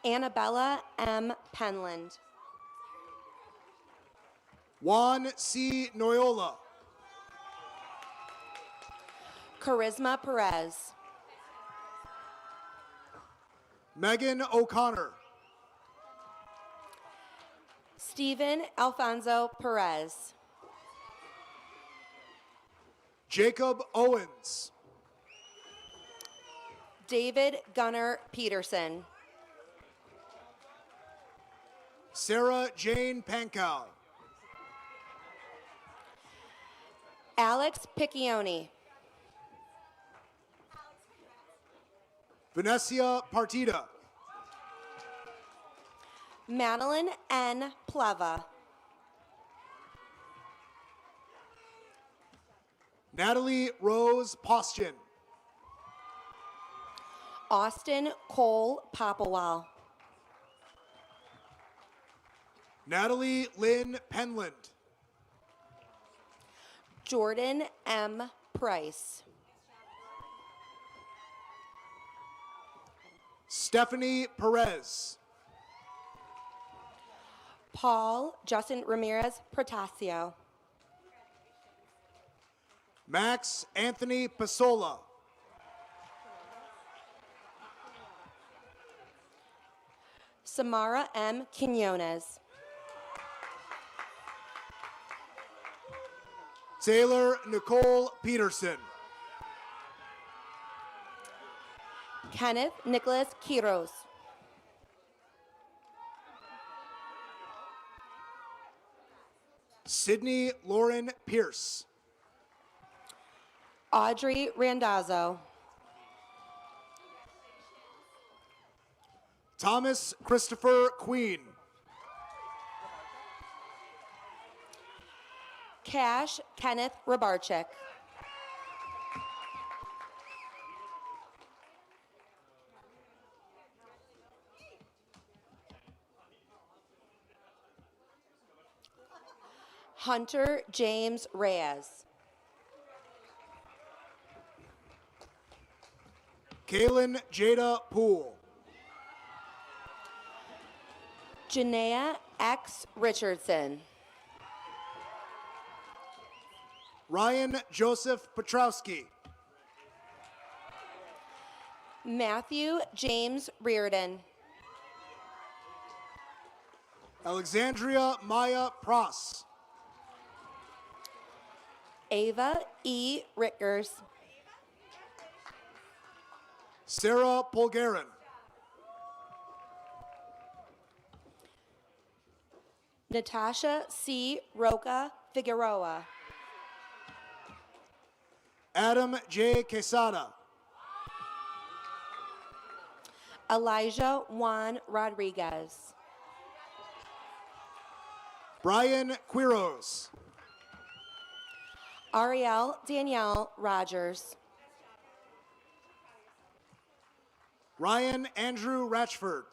S5: Annabella M. Penland.
S6: Juan C. Noyola.
S5: Charisma Perez.
S6: Megan O'Connor.
S5: Stephen Alfonso Perez.
S6: Jacob Owens.
S5: David Gunnar Peterson.
S6: Sarah Jane Pankow.
S5: Alex Piccioni.
S6: Venecia Partida.
S5: Madeline N. Pleva.
S6: Natalie Rose Postian.
S5: Austin Cole Popowell.
S6: Natalie Lynn Penland.
S5: Jordan M. Price.
S6: Stephanie Perez.
S5: Paul Justin Ramirez Protasio.
S6: Max Anthony Pasola.
S5: Samara M. Quinones.
S6: Taylor Nicole Peterson.
S5: Kenneth Nicholas Quiros.
S6: Sydney Lauren Pierce.
S5: Audrey Randazzo.
S6: Thomas Christopher Queen.
S5: Cash Kenneth Rabarchik. Hunter James Reyes.
S6: Kaylin Jada Poole.
S5: Janaea X. Richardson.
S6: Ryan Joseph Petrowski.
S5: Matthew James Reardon.
S6: Alexandria Maya Pross.
S5: Ava E. Rickers.
S6: Sarah Polgarin.
S5: Natasha C. Roca Figueroa.
S6: Adam J. Quesada.
S5: Elijah Juan Rodriguez.
S6: Brian Quiros.
S5: Ariel Danielle Rogers.
S6: Ryan Andrew Ratchford.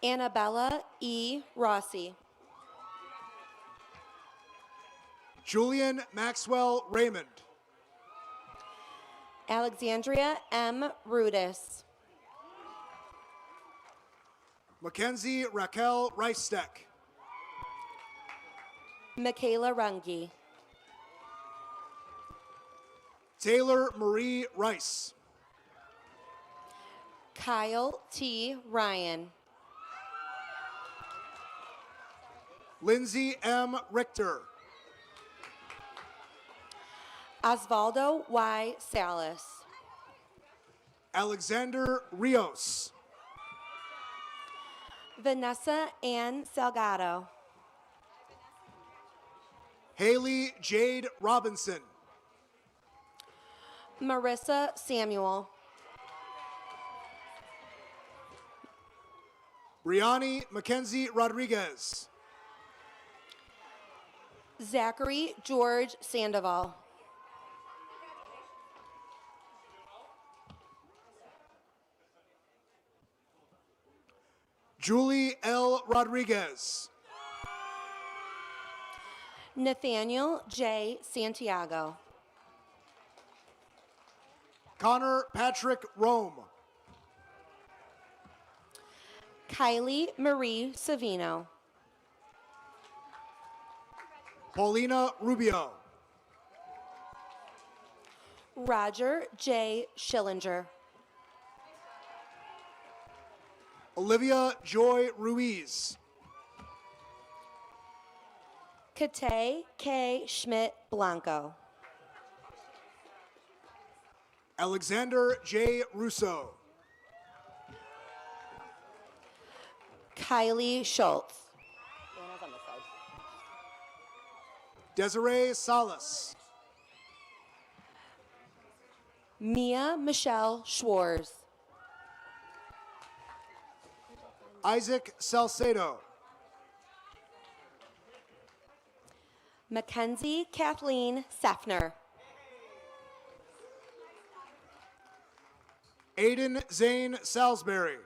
S5: Annabella E. Rossi.
S6: Julian Maxwell Raymond.
S5: Alexandria M. Rudis.
S6: Mackenzie Raquel Reissteck.
S5: Michaela Runge.
S6: Taylor Marie Rice.
S5: Kyle T. Ryan.
S6: Lindsay M. Richter.
S5: Osvaldo Y. Salas.
S6: Alexander Rios.
S5: Vanessa Ann Salgado.
S6: Haley Jade Robinson.
S5: Marissa Samuel.
S6: Brianni Mackenzie Rodriguez.
S5: Zachary George Sandoval.
S6: Julie L. Rodriguez.
S5: Nathaniel J. Santiago.
S6: Connor Patrick Rome.
S5: Kylie Marie Savino.
S6: Paulina Rubio.
S5: Roger J. Schillinger.
S6: Olivia Joy Ruiz.
S5: Kate K. Schmidt Blanco.
S6: Alexander J. Russo.
S5: Kylie Schultz.
S6: Desiree Salas.
S5: Mia Michelle Schwartz.
S6: Isaac Salcedo.
S5: Mackenzie Kathleen Sefner.
S6: Aiden Zane Salisbury.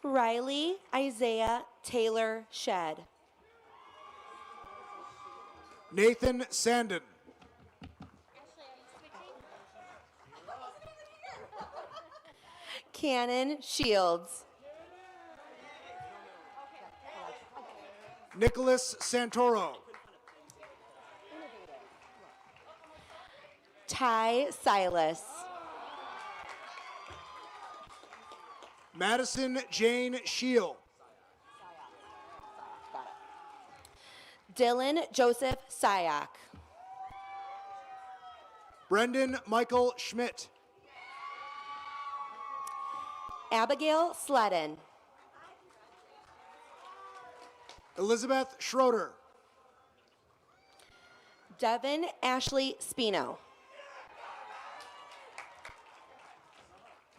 S5: Riley Isaiah Taylor Shed.
S6: Nathan Sandin.
S5: Cannon Shields.
S6: Nicholas Santoro.
S5: Ty Silas.
S6: Madison Jane Shield.
S5: Dylan Joseph Syak.
S6: Brendan Michael Schmidt.
S5: Abigail Sledden.
S6: Elizabeth Schroeder.
S5: Devin Ashley Spino.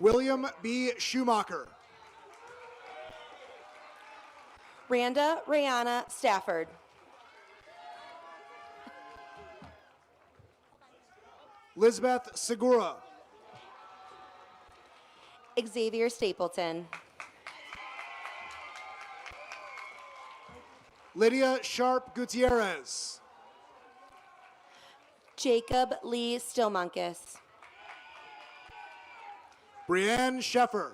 S6: William B. Schumacher.
S5: Randa Rayana Stafford.
S6: Lisbeth Segura.
S5: Xavier Stapleton.
S6: Lydia Sharp Gutierrez.
S5: Jacob Lee Stillmunkus.
S6: Brianne Sheffer.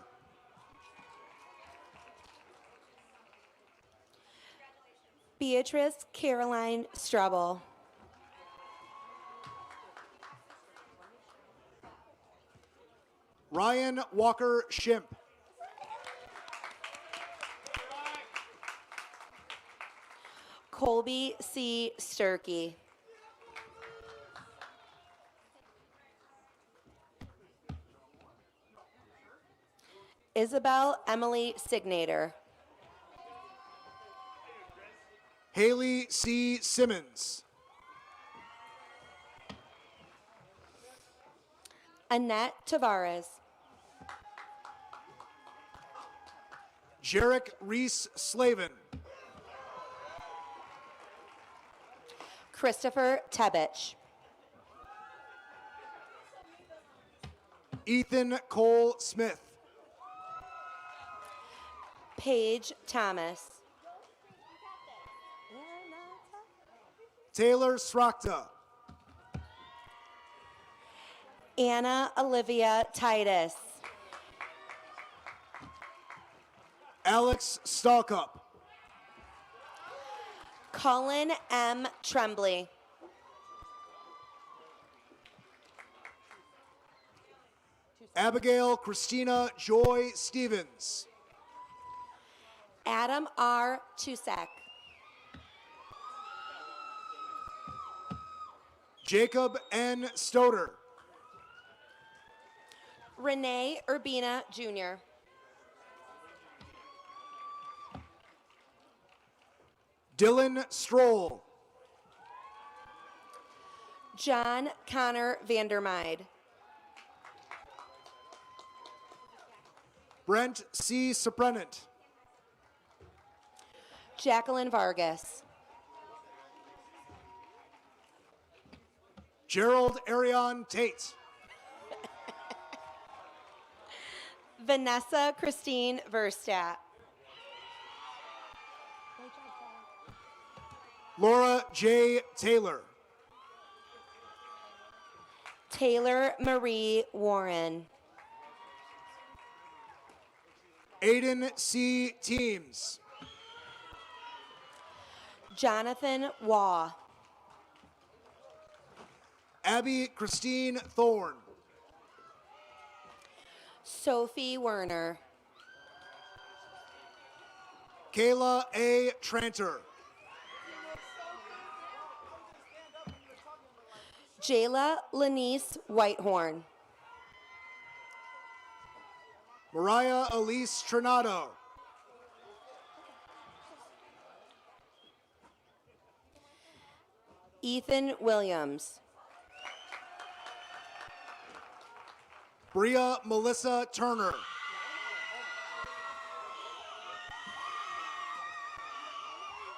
S5: Beatrice Caroline Strubble.
S6: Ryan Walker Shimp.
S5: Colby C. Sturkey. Isabel Emily Signator.
S6: Haley C. Simmons.
S5: Annette Tavares.
S6: Jarek Reese Slavin.
S5: Christopher Tebich.
S6: Ethan Cole Smith.
S5: Paige Thomas.
S6: Taylor Srakta.
S5: Anna Olivia Titus.
S6: Alex Stalkup.
S5: Colin M. Tremblay.
S6: Abigail Christina Joy Stevens.
S5: Adam R. Chusek.
S6: Jacob N. Stoder.
S5: Renee Urbina Jr.
S6: Dylan Stroll.
S5: John Connor Vandermeide.
S6: Brent C. Suprenant.
S5: Jacqueline Vargas.
S6: Gerald Arion Tate.
S5: Vanessa Christine Verstadt.
S6: Laura J. Taylor.
S5: Taylor Marie Warren.
S6: Aiden C. Teams.
S5: Jonathan Waugh.
S6: Abby Christine Thorne.
S5: Sophie Werner.
S6: Kayla A. Tranter.
S5: Jayla Lanice Whitehorn.
S6: Mariah Elise Trinado.
S5: Ethan Williams.
S6: Bria Melissa Turner.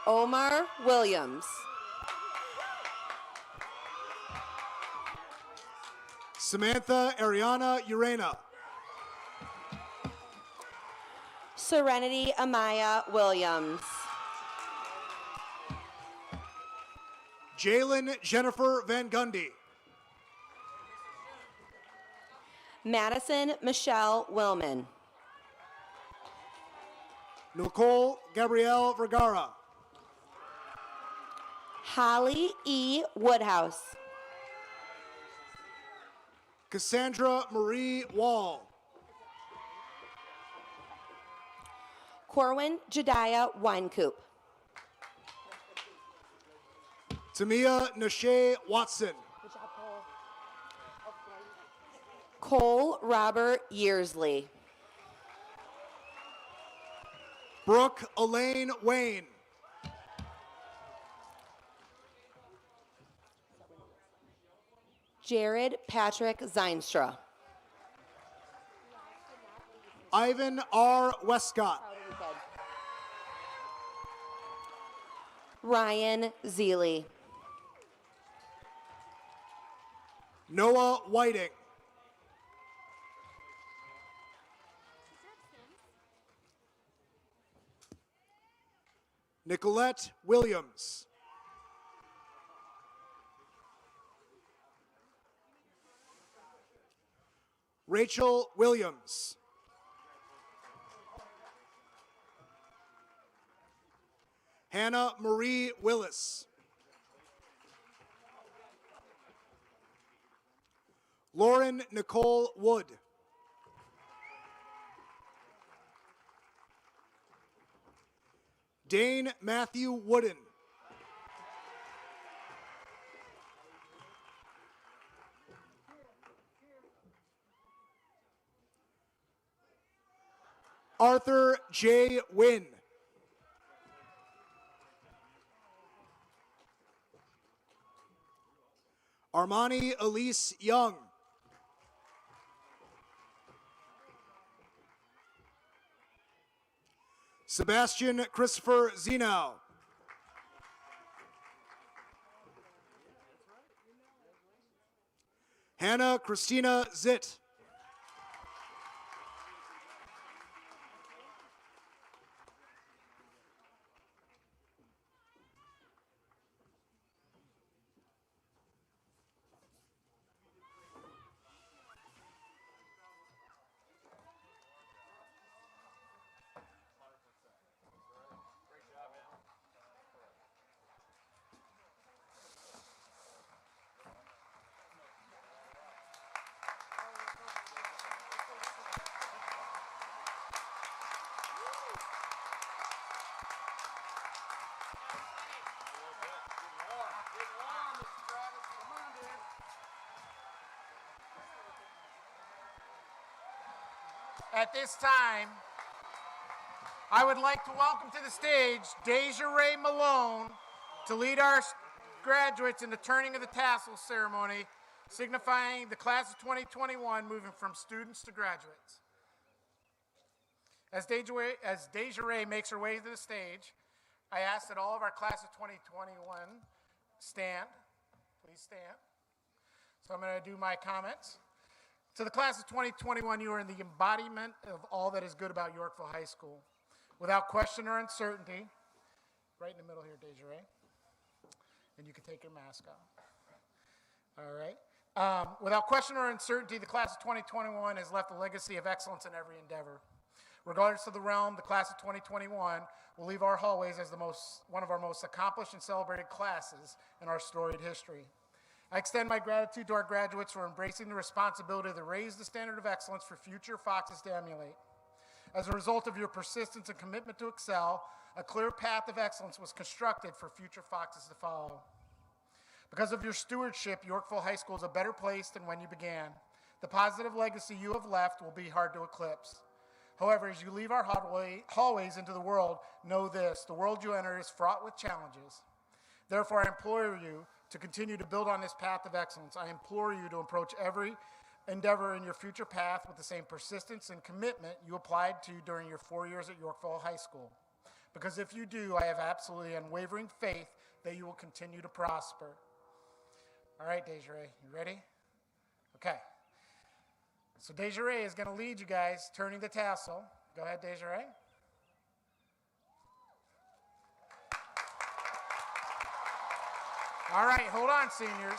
S5: Omar Williams.
S6: Samantha Ariana Urena.
S5: Serenity Amaya Williams.
S6: Jalen Jennifer Van Gundy.
S5: Madison Michelle Willman.
S6: Nicole Gabrielle Vergara.
S5: Holly E. Woodhouse.
S6: Cassandra Marie Wall.
S5: Corwin Jediah Winecoop.
S6: Tamia Nashay Watson.
S5: Cole Robert Yearsley.
S6: Brooke Elaine Wayne.
S5: Jared Patrick Zeinstra.
S6: Ivan R. Westcott.
S5: Ryan Zeely.
S6: Noah Whiting. Nicolette Williams. Rachel Williams. Hannah Marie Willis. Lauren Nicole Wood. Dane Matthew Wooden. Arthur J. Wynn. Armani Elise Young. Sebastian Christopher Zenow. Hannah Christina Zitt.
S1: At this time, I would like to welcome to the stage Desiree Malone to lead our graduates in the turning of the tassels ceremony, signifying the class of 2021 moving from students to graduates. As Desiree makes her way to the stage, I ask that all of our class of 2021 stand. Please stand. So I'm going to do my comments. To the class of 2021, you are in the embodiment of all that is good about Yorkville High School. Without question or uncertainty, right in the middle here, Desiree, and you can take your mask off. All right. Without question or uncertainty, the class of 2021 has left a legacy of excellence in every endeavor. Regardless of the realm, the class of 2021 will leave our hallways as one of our most accomplished and celebrated classes in our storied history. I extend my gratitude to our graduates for embracing the responsibility to raise the standard of excellence for future Foxes to emulate. As a result of your persistence and commitment to excel, a clear path of excellence was constructed for future Foxes to follow. Because of your stewardship, Yorkville High School is a better place than when you began. The positive legacy you have left will be hard to eclipse. However, as you leave our hallways into the world, know this: the world you enter is fraught with challenges. Therefore, I implore you to continue to build on this path of excellence. I implore you to approach every endeavor in your future path with the same persistence and commitment you applied to during your 4 years at Yorkville High School. Because if you do, I have absolutely unwavering faith that you will continue to prosper. All right, Desiree, you ready? Okay. So Desiree is going to lead you guys turning the tassel. Go ahead, Desiree. All right, hold on, seniors.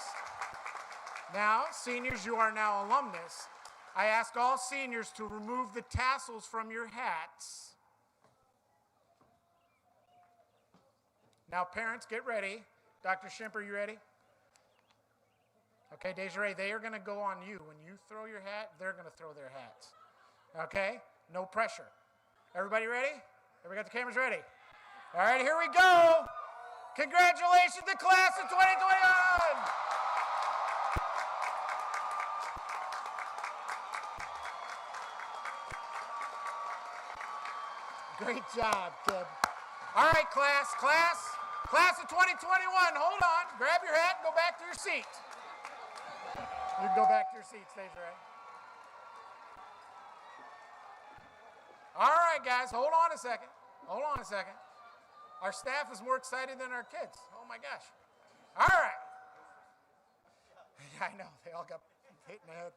S1: Now, seniors, you are now alumnus. I ask all seniors to remove the tassels from your hats. Now, parents, get ready. Dr. Schimper, you ready? Okay, Desiree, they are going to go on you. When you throw your hat, they're going to throw their hats. Okay? No pressure. Everybody ready? Everybody got the cameras ready? All right, here we go. Congratulations to class of 2021. Great job, kid. All right, class of 2021, hold on. Grab your hat and go back to your seat. You can go back to your seats, Desiree. All right, guys, hold on a second. Hold on a second. Our staff is more excited than our kids. Oh, my gosh. All right. Yeah, I know. They all got hit in the head.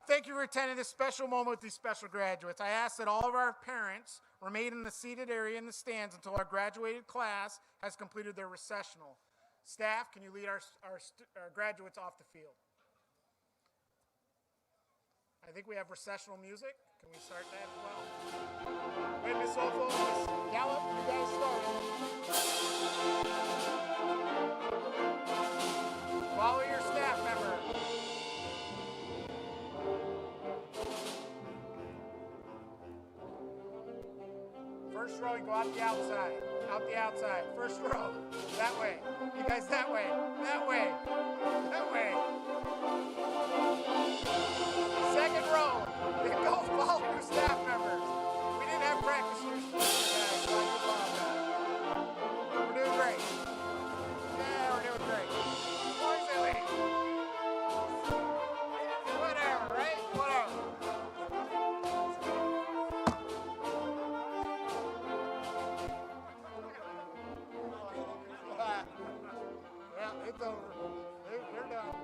S1: Thank you for attending this special moment with these special graduates. I ask that all of our parents remain in the seated area in the stands until our graduated class has completed their recessional. Staff, can you lead our graduates off the field? I think we have recessional music. Can we start that as well? Wait, Miss Olfo, Miss Gallup, you guys start. Follow your staff member. First row, you go out the outside. Out the outside. First row. That way. You guys that way. That way. That way. Second row. Then go follow your staff members. We didn't have practice yesterday, guys, so I apologize. We're doing great. Yeah, we're doing great. Noisily. Whatever, right? Whatever. Yeah, it's over. They're done.